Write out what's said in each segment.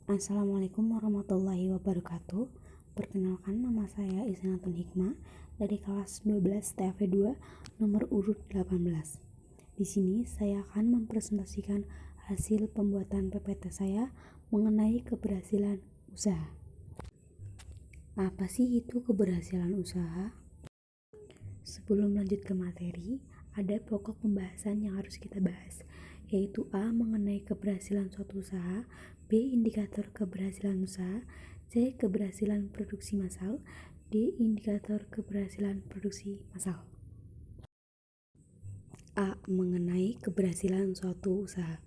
Assalamualaikum warahmatullahi wabarakatuh. Perkenalkan, nama saya Isnatun Hikmah dari kelas 12 TAP 2 nomor urut 18. Di sini saya akan mempresentasikan hasil pembuatan PPT saya mengenai keberhasilan usaha. Apa sih itu keberhasilan usaha? Sebelum lanjut ke materi, ada pokok pembahasan yang harus kita bahas, yaitu A. Mengenai keberhasilan suatu usaha, B. Indikator keberhasilan usaha, C. Keberhasilan produksi massal, D. Indikator keberhasilan produksi massal. A. Mengenai keberhasilan suatu usaha.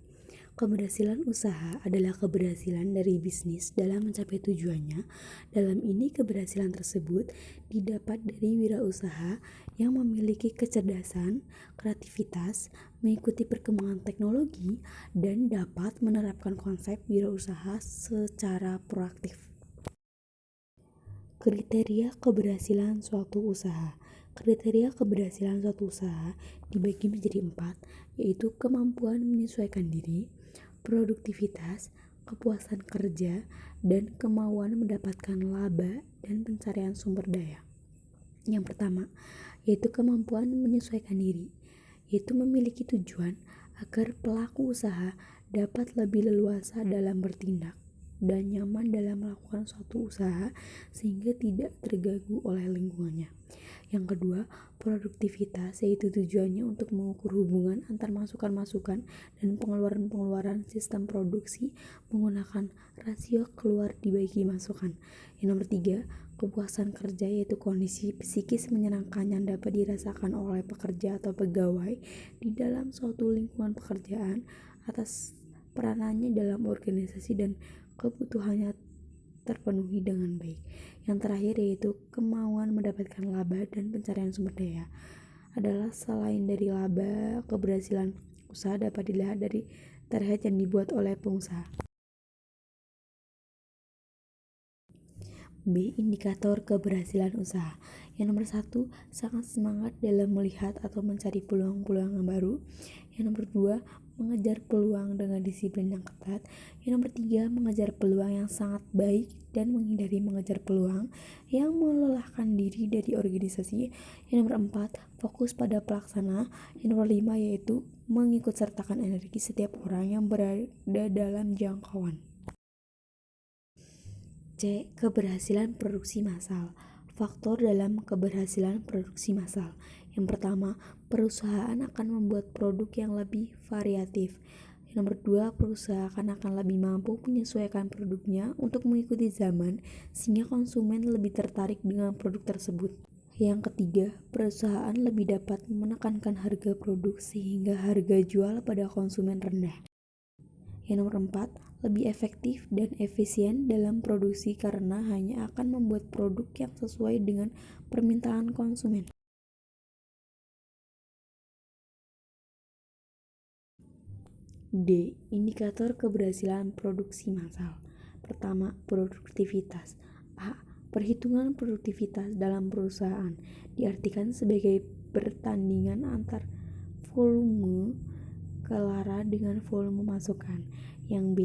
Keberhasilan usaha adalah keberhasilan dari bisnis dalam mencapai tujuannya. Dalam ini, keberhasilan tersebut didapat dari wirausaha yang memiliki kecerdasan, kreativitas, mengikuti perkembangan teknologi, dan dapat menerapkan konsep wirausaha secara proaktif. Kriteria keberhasilan suatu usaha. Kriteria keberhasilan suatu usaha dibagi menjadi 4, yaitu kemampuan menyesuaikan diri, produktivitas, kepuasan kerja, dan kemauan mendapatkan laba dan pencarian sumber daya. Yang pertama, yaitu kemampuan menyesuaikan diri, yaitu memiliki tujuan agar pelaku usaha dapat lebih leluasa dalam bertindak dan nyaman dalam melakukan suatu usaha sehingga tidak terganggu oleh lingkungannya. Yang kedua, produktivitas, yaitu tujuannya untuk mengukur hubungan antar masukan-masukan dan pengeluaran-pengeluaran sistem produksi menggunakan rasio keluar dibagi masukan. Yang nomor tiga, kepuasan kerja, yaitu kondisi psikis menyenangkan yang dapat dirasakan oleh pekerja atau pegawai di dalam suatu lingkungan pekerjaan atas peranannya dalam organisasi dan kebutuhannya terpenuhi dengan baik. Yang terakhir yaitu kemauan mendapatkan laba dan pencarian sumber daya adalah selain dari laba, keberhasilan usaha dapat dilihat dari target yang dibuat oleh pengusaha. B. Indikator keberhasilan usaha. Yang nomor 1, sangat semangat dalam melihat atau mencari peluang-peluang yang baru. Yang nomor 2, mengejar peluang dengan disiplin yang ketat. Yang nomor 3, mengejar peluang yang sangat baik dan menghindari mengejar peluang yang melelahkan diri dari organisasi. Yang nomor 4, fokus pada pelaksana. Yang nomor 5, yaitu mengikut sertakan energi setiap orang yang berada dalam jangkauan. C. Keberhasilan produksi massal. Faktor dalam keberhasilan produksi massal. Yang pertama, perusahaan akan membuat produk yang lebih variatif. Yang nomor 2, perusahaan akan lebih mampu menyesuaikan produknya untuk mengikuti zaman sehingga konsumen lebih tertarik dengan produk tersebut. Yang ketiga, perusahaan lebih dapat menekankan harga produk sehingga harga jual pada konsumen rendah. Yang nomor 4, lebih efektif dan efisien dalam produksi karena hanya akan membuat produk yang sesuai dengan permintaan konsumen. D. Indikator keberhasilan produksi massal. Pertama, produktivitas. A. Perhitungan produktivitas dalam perusahaan diartikan sebagai pertandingan antar volume kelara dengan volume masukan. Yang B.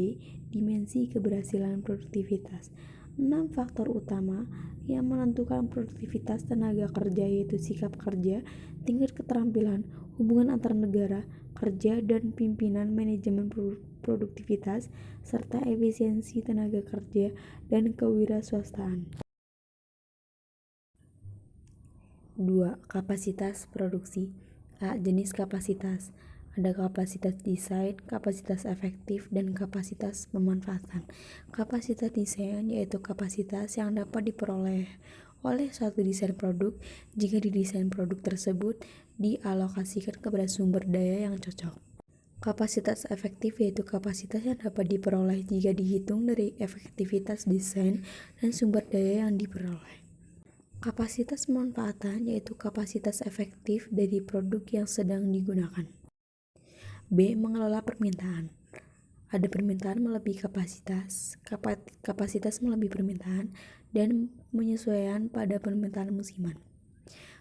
Dimensi keberhasilan produktivitas. 6 faktor utama yang menentukan produktivitas tenaga kerja, yaitu sikap kerja, tingkat keterampilan, hubungan antar negara kerja dan pimpinan, manajemen produktivitas, serta efisiensi tenaga kerja dan kewirausahaan. 2. Kapasitas produksi. A. Jenis kapasitas. Ada kapasitas desain, kapasitas efektif, dan kapasitas pemanfaatan. Kapasitas desain yaitu kapasitas yang dapat diperoleh oleh suatu desain produk jika desain produk tersebut dialokasikan kepada sumber daya yang cocok. Kapasitas efektif yaitu kapasitas yang dapat diperoleh jika dihitung dari efektivitas desain dan sumber daya yang diperoleh. Kapasitas pemanfaatan yaitu kapasitas efektif dari produk yang sedang digunakan. B. Mengelola permintaan. Ada permintaan melebihi kapasitas, kapasitas melebihi permintaan, dan penyesuaian pada permintaan musiman.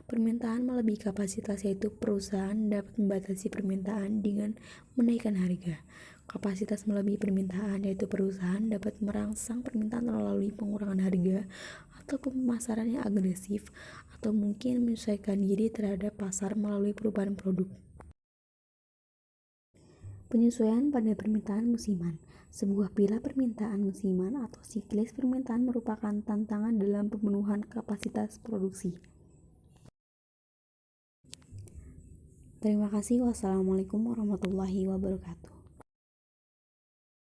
Permintaan melebihi kapasitas yaitu perusahaan dapat membatasi permintaan dengan menaikkan harga. Kapasitas melebihi permintaan, yaitu perusahaan dapat merangsang permintaan melalui pengurangan harga atau pemasaran yang agresif, atau mungkin menyesuaikan diri terhadap pasar melalui perubahan produk. Penyesuaian pada permintaan musiman. Sebuah pilar permintaan musiman atau siklis permintaan merupakan tantangan dalam pemenuhan kapasitas produksi. Terima kasih. Wassalamualaikum warahmatullahi wabarakatuh.